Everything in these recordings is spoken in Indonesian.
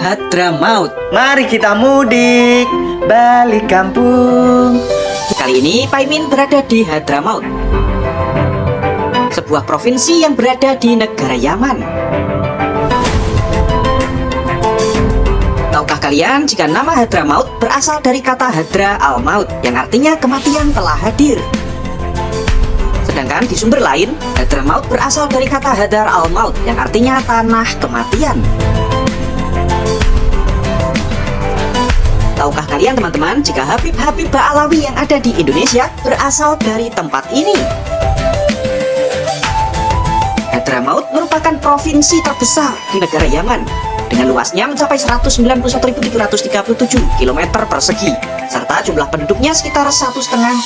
Hadramaut. Mari kita mudik balik kampung. Kali ini Paimin berada di Hadramaut, sebuah provinsi yang berada di negara Yaman. Tahukah kalian jika nama Hadramaut berasal dari kata Hadra al-Maut yang artinya kematian telah hadir? Sedangkan di sumber lain, Hadramaut berasal dari kata Hadar al-Maut yang artinya tanah kematian. Tahukah kalian teman-teman jika Habib-Habib Ba'alawi yang ada di Indonesia berasal dari tempat ini? Hadramaut merupakan provinsi terbesar di negara Yaman dengan luasnya mencapai 191.737 km persegi serta jumlah penduduknya sekitar 1,5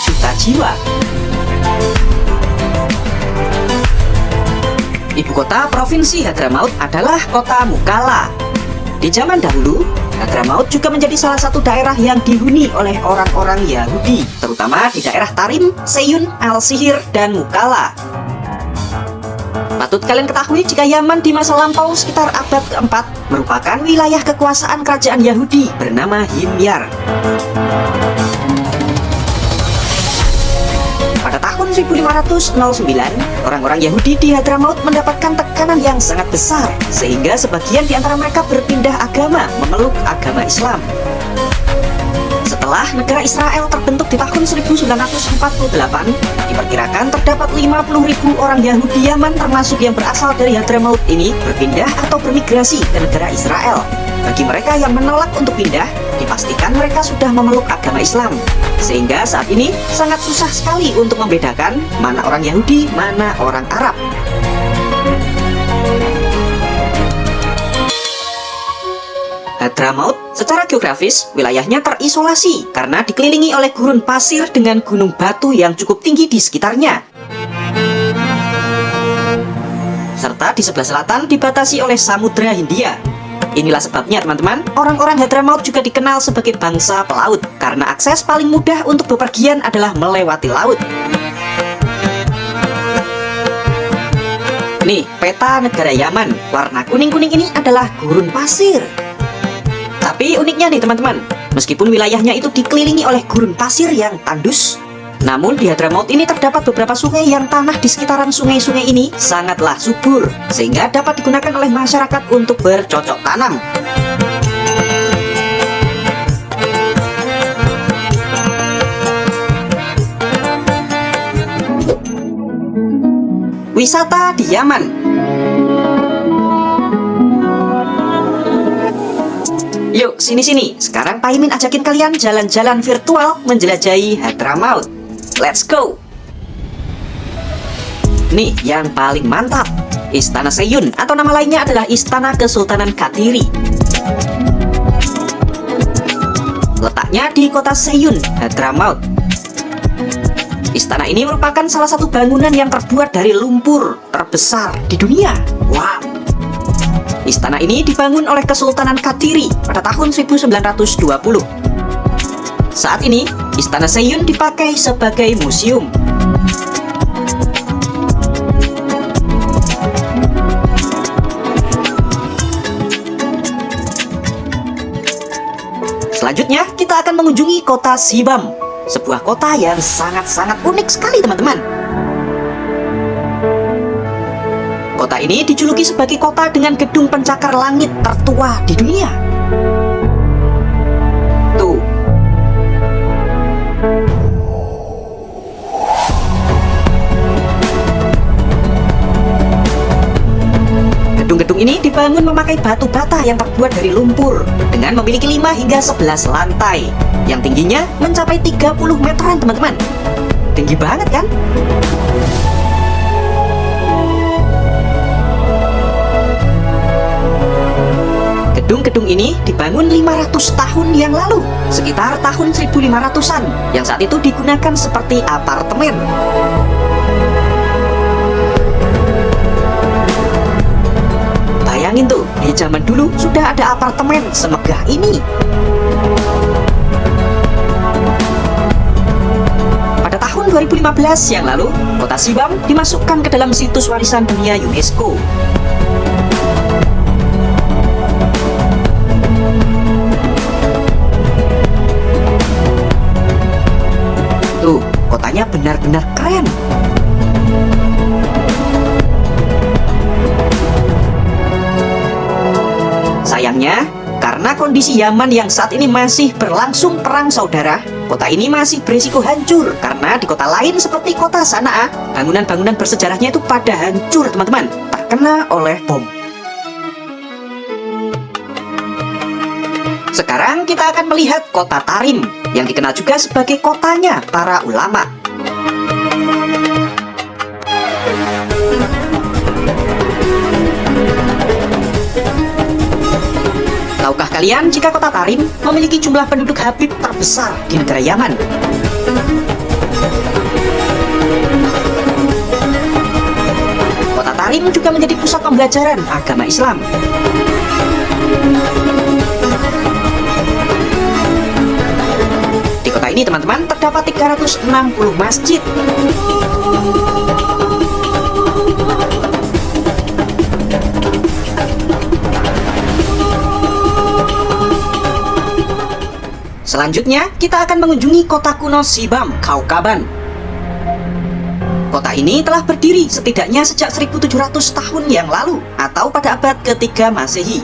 juta jiwa. Ibu kota provinsi Hadramaut adalah kota Mukalla. Di zaman dahulu, Hadramaut juga menjadi salah satu daerah yang dihuni oleh orang-orang Yahudi, terutama di daerah Tarim, Seyun, Al-Sihir, dan Mukalla. Patut kalian ketahui jika Yaman di masa lampau sekitar abad keempat merupakan wilayah kekuasaan kerajaan Yahudi bernama Himyar. Pada tahun 1509, orang-orang Yahudi di Hadramaut mendapatkan tekanan yang sangat besar, sehingga sebagian di antara mereka berpindah agama, memeluk agama Islam. Setelah negara Israel terbentuk di tahun 1948, diperkirakan terdapat 50.000 orang Yahudi Yaman termasuk yang berasal dari Hadramaut ini berpindah atau bermigrasi ke negara Israel. Bagi mereka yang menolak untuk pindah, dipastikan mereka sudah memeluk agama Islam. Sehingga saat ini sangat susah sekali untuk membedakan mana orang Yahudi, mana orang Arab. Hadramaut secara geografis wilayahnya terisolasi karena dikelilingi oleh gurun pasir dengan gunung batu yang cukup tinggi di sekitarnya. Serta di sebelah selatan dibatasi oleh Samudra Hindia. Inilah sebabnya teman-teman, orang-orang Hadramaut juga dikenal sebagai bangsa pelaut karena akses paling mudah untuk bepergian adalah melewati laut. Nih, peta negara Yaman, warna kuning-kuning ini adalah gurun pasir. Tapi uniknya nih teman-teman, meskipun wilayahnya itu dikelilingi oleh gurun pasir yang tandus, namun di Hadramaut ini terdapat beberapa sungai yang tanah di sekitaran sungai-sungai ini sangatlah subur, sehingga dapat digunakan oleh masyarakat untuk bercocok tanam. Wisata di Yaman. Yuk, sini-sini. Sekarang Paimin ajakin kalian jalan-jalan virtual menjelajahi Hadramaut. Let's go! Nih, yang paling mantap, Istana Seyun atau nama lainnya adalah Istana Kesultanan Katyri. Letaknya di kota Seyun, Hadramaut. Istana ini merupakan salah satu bangunan yang terbuat dari lumpur terbesar di dunia. Wow! Istana ini dibangun oleh Kesultanan Katyri pada tahun 1920. Saat ini, Istana Seyun dipakai sebagai museum. Selanjutnya, kita akan mengunjungi kota Sibam, sebuah kota yang sangat-sangat unik sekali teman-teman. Kota ini dijuluki sebagai kota dengan gedung pencakar langit tertua di dunia. Tuh. Gedung-gedung ini dibangun memakai batu bata yang terbuat dari lumpur dengan memiliki 5 hingga 11 lantai yang tingginya mencapai 30 meteran teman-teman. Tinggi banget kan? Gedung-gedung ini dibangun 500 tahun yang lalu, sekitar tahun 1500-an, yang saat itu digunakan seperti apartemen. Bayangin tuh, di zaman dulu sudah ada apartemen semegah ini. Pada tahun 2015 yang lalu, kota Sibam dimasukkan ke dalam situs warisan dunia UNESCO. Sayangnya, karena kondisi Yaman yang saat ini masih berlangsung perang saudara, kota ini masih berisiko hancur karena di kota lain seperti kota Sanaa, bangunan-bangunan bersejarahnya itu pada hancur teman-teman, terkena oleh bom. Sekarang kita akan melihat kota Tarim, yang dikenal juga sebagai kotanya para ulama. Tahukah kalian jika kota Tarim memiliki jumlah penduduk Habib terbesar di negara Yaman? Kota Tarim juga menjadi pusat pembelajaran agama Islam. Di kota ini teman-teman terdapat 360 masjid. Selanjutnya, kita akan mengunjungi kota kuno Sibam, Kaukaban. Kota ini telah berdiri setidaknya sejak 1700 tahun yang lalu, atau pada abad ke-3 Masehi.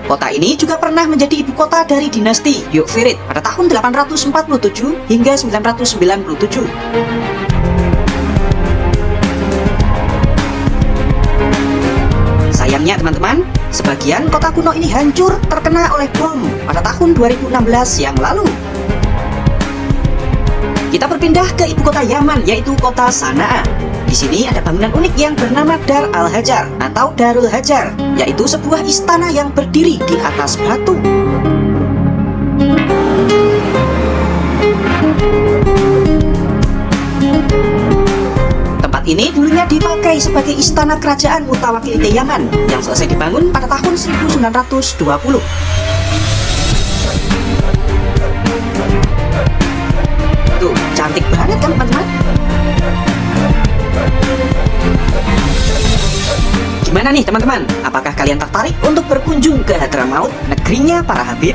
Kota ini juga pernah menjadi ibu kota dari dinasti Yukfirid pada tahun 847 hingga 997. Sayangnya teman-teman, sebagian kota kuno ini hancur terkena oleh bom pada tahun 2016 yang lalu. Kita berpindah ke ibu kota Yaman, yaitu kota Sanaa. Di sini ada bangunan unik yang bernama Dar al-Hajar atau Darul Hajar, yaitu sebuah istana yang berdiri di atas batu. Tempat ini dulunya dipakai sebagai istana kerajaan Mutawakilite Yaman yang selesai dibangun pada tahun 1920. Tuh, cantik banget kan teman-teman? Gimana nih teman-teman? Apakah kalian tertarik untuk berkunjung ke Hadramaut, negerinya para Habib?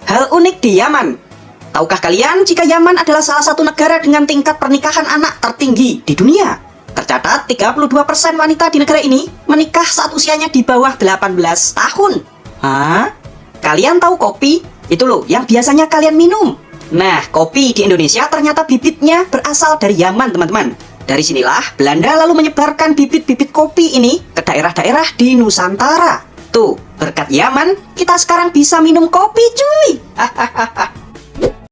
Hal unik di Yaman. Tahukah kalian jika Yaman adalah salah satu negara dengan tingkat pernikahan anak tertinggi di dunia? Tercatat 32% wanita di negara ini menikah saat usianya di bawah 18 tahun. Hah? Kalian tahu kopi? Itu loh yang biasanya kalian minum. Nah, kopi di Indonesia ternyata bibitnya berasal dari Yaman, teman-teman. Dari sinilah Belanda lalu menyebarkan bibit-bibit kopi ini ke daerah-daerah di Nusantara. Tuh, berkat Yaman, kita sekarang bisa minum kopi, cuy. Hahaha.